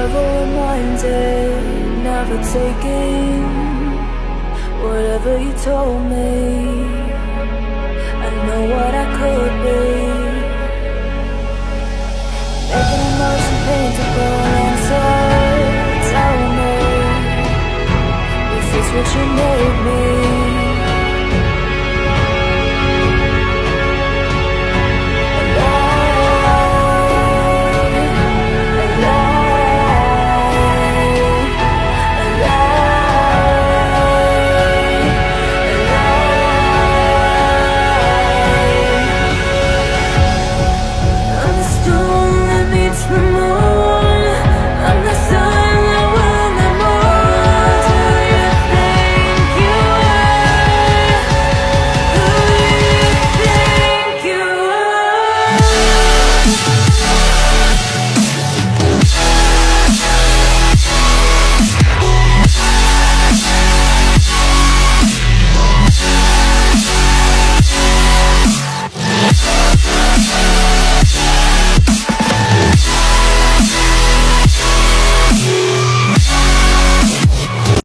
Forever reminded, never taking whatever you told me. I know what I could be, making emotion paintable answer. Tell me, is this what you made me?